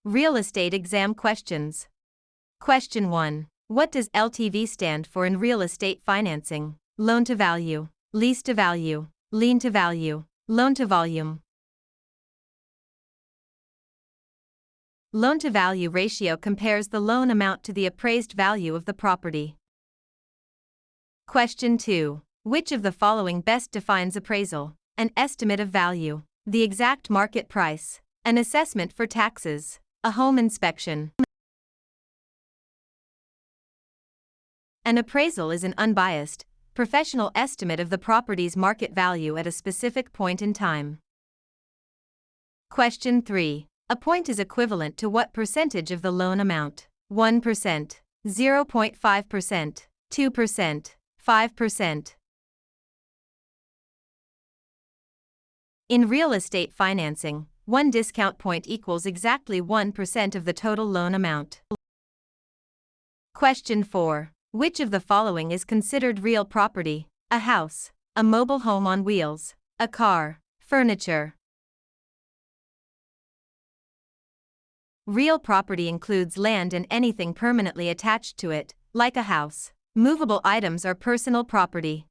Real estate exam questions. Question 1. What does LTV stand for in real estate financing? Loan to value, lease to value, lien to value, loan to volume. Loan to value ratio compares the loan amount to the appraised value of the property. Question 2. Which of the following best defines appraisal? An estimate of value, the exact market price, an assessment for taxes, a home inspection. An appraisal is an unbiased, professional estimate of the property's market value at a specific point in time. Question 3. A point is equivalent to what percentage of the loan amount? 1%, 0.5%, 2%, 5%. In real estate financing, one discount point equals exactly 1% of the total loan amount. Question 4. Which of the following is considered real property? A house, a mobile home on wheels, a car, furniture. Real property includes land and anything permanently attached to it, like a house. Movable items are personal property.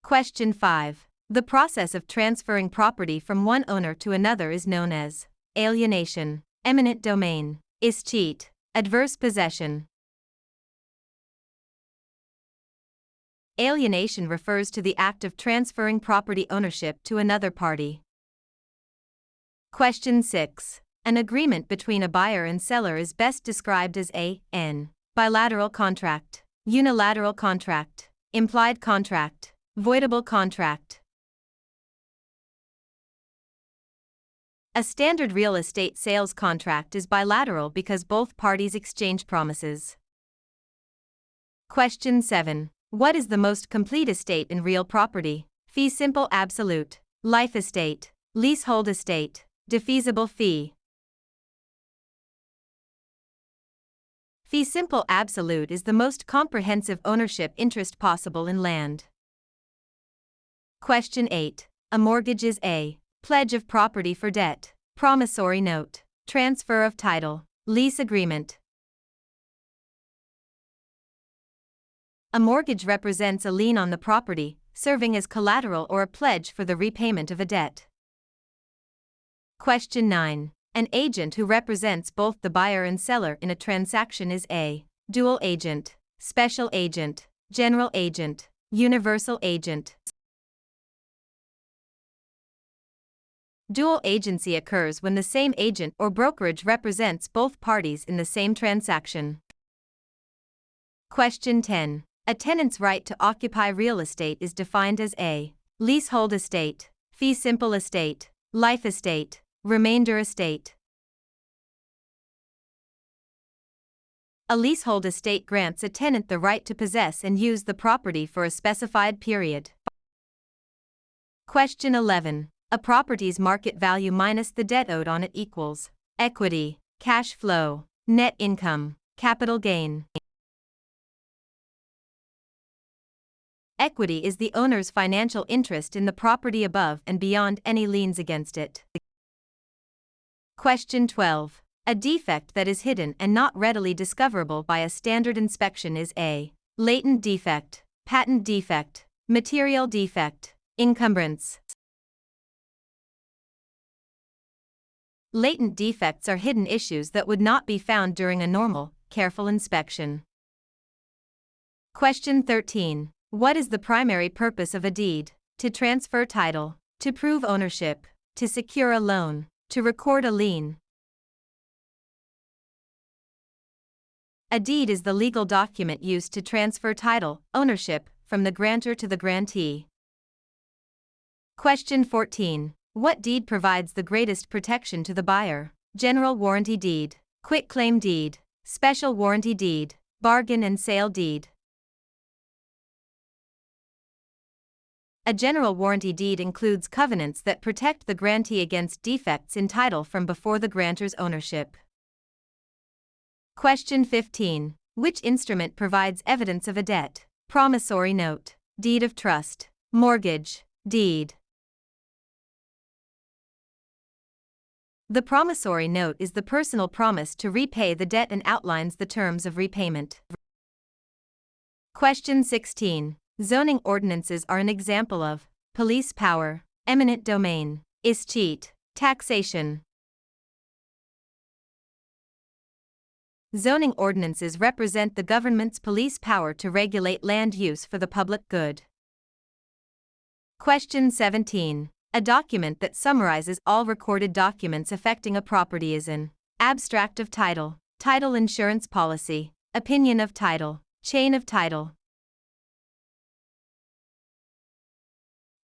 Question 5. The process of transferring property from one owner to another is known as alienation, eminent domain, escheat, adverse possession. Alienation refers to the act of transferring property ownership to another party. Question 6. An agreement between a buyer and seller is best described as an bilateral contract, unilateral contract, implied contract, voidable contract. A standard real estate sales contract is bilateral because both parties exchange promises. Question 7. What is the most complete estate in real property? Fee simple absolute, life estate, leasehold estate, defeasible fee. Fee simple absolute is the most comprehensive ownership interest possible in land. Question 8. A mortgage is a pledge of property for debt, promissory note, transfer of title, lease agreement. A mortgage represents a lien on the property, serving as collateral or a pledge for the repayment of a debt. Question 9. An agent who represents both the buyer and seller in a transaction is a dual agent, special agent, general agent, universal agent. Dual agency occurs when the same agent or brokerage represents both parties in the same transaction. Question 10. A tenant's right to occupy real estate is defined as a leasehold estate, fee simple estate, life estate, remainder estate. A leasehold estate grants a tenant the right to possess and use the property for a specified period. Question 11. A property's market value minus the debt owed on it equals equity, cash flow, net income, capital gain. Equity is the owner's financial interest in the property above and beyond any liens against it. Question 12. A defect that is hidden and not readily discoverable by a standard inspection is a latent defect, patent defect, material defect, encumbrance. Latent defects are hidden issues that would not be found during a normal, careful inspection. Question 13. What is the primary purpose of a deed? To transfer title, to prove ownership, to secure a loan, to record a lien. A deed is the legal document used to transfer title, ownership, from the grantor to the grantee. Question 14. What deed provides the greatest protection to the buyer? General warranty deed, quitclaim deed, special warranty deed, bargain and sale deed. A general warranty deed includes covenants that protect the grantee against defects in title from before the grantor's ownership. Question 15. Which instrument provides evidence of a debt? Promissory note, deed of trust, mortgage, deed. The promissory note is the personal promise to repay the debt and outlines the terms of repayment. Question 16. Zoning ordinances are an example of police power, eminent domain, escheat, taxation. Zoning ordinances represent the government's police power to regulate land use for the public good. Question 17. A document that summarizes all recorded documents affecting a property is an abstract of title, title insurance policy, opinion of title, chain of title.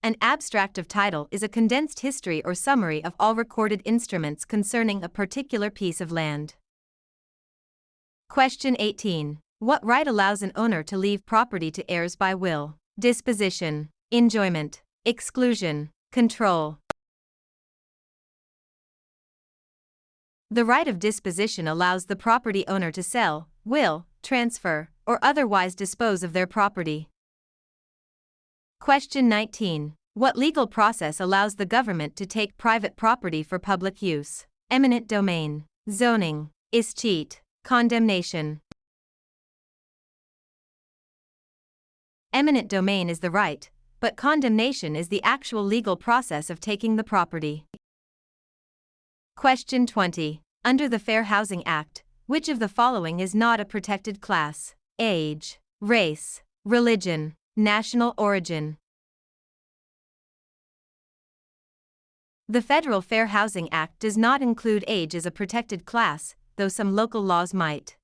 An abstract of title is a condensed history or summary of all recorded instruments concerning a particular piece of land. Question 18. What right allows an owner to leave property to heirs by will, disposition, enjoyment, exclusion, control? The right of disposition allows the property owner to sell, will, transfer, or otherwise dispose of their property. Question 19. What legal process allows the government to take private property for public use? Eminent domain, zoning, escheat, condemnation. Eminent domain is the right, but condemnation is the actual legal process of taking the property. Question 20. Under the Fair Housing Act, which of the following is not a protected class? Age, race, religion, national origin. The Federal Fair Housing Act does not include age as a protected class, though some local laws might.